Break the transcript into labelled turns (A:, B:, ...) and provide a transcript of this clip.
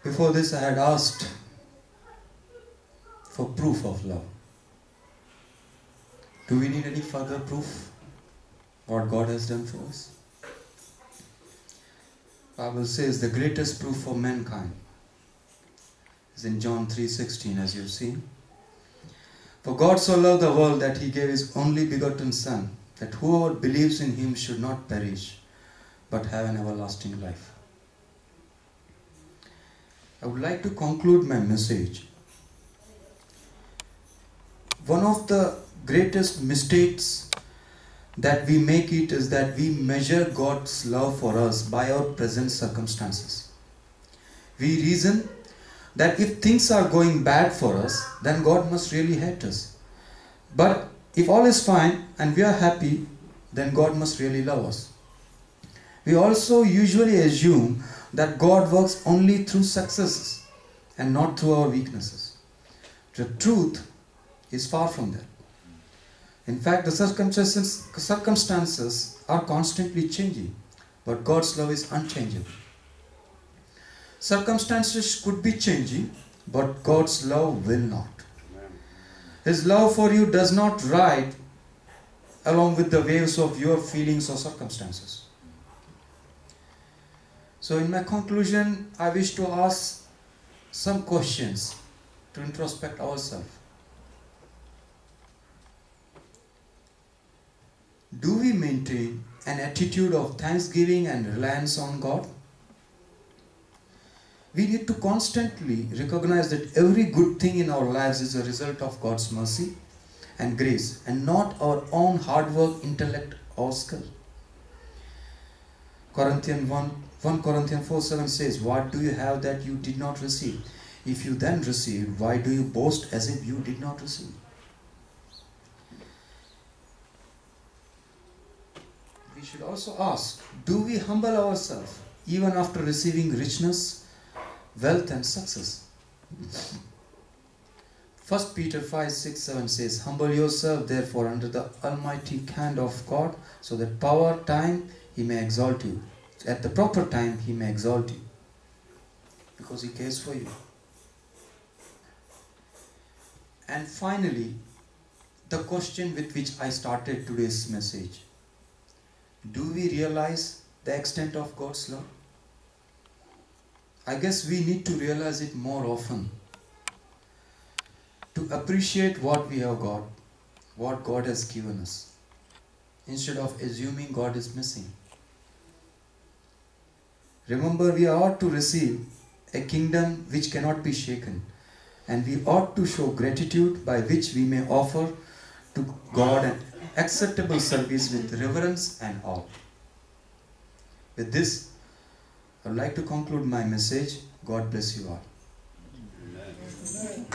A: Before this, I had asked for proof of love. Do we need any further proof what God has done for us? Bible says the greatest proof for mankind is in John 3:16, as you've seen. For God so loved the world that he gave his only begotten Son, that whoever believes in him should not perish, but have an everlasting life. I would like to conclude my message. One of the greatest mistakes that we make it is that we measure God's love for us by our present circumstances. We reason that if things are going bad for us, then God must really hate us. But if all is fine and we are happy, then God must really love us. We also usually assume that God works only through successes and not through our weaknesses. The truth is far from that. In fact, the circumstances are constantly changing, but God's love is unchangeable. Circumstances could be changing, but God's love will not. His love for you does not ride along with the waves of your feelings or circumstances. So in my conclusion, I wish to ask some questions to introspect ourselves. Do we maintain an attitude of thanksgiving and reliance on God? We need to constantly recognize that every good thing in our lives is a result of God's mercy and grace, and not our own hard work, intellect, or skill. 1 Corinthians 4:7 says, "What do you have that you did not receive? If you then received, why do you boast as if you did not receive?" We should also ask, do we humble ourselves even after receiving richness, wealth, and success? 1 Peter 5:6-7 says, "Humble yourself therefore under the almighty hand of God, so that time he may exalt you. At the proper time he may exalt you, because he cares for you." And finally, the question with which I started today's message. Do we realize the extent of God's love? I guess we need to realize it more often, to appreciate what we have got, what God has given us, instead of assuming God is missing. Remember, we ought to receive a kingdom which cannot be shaken, and we ought to show gratitude by which we may offer to God an acceptable service with reverence and awe. With this, I would like to conclude my message. God bless you all. Amen.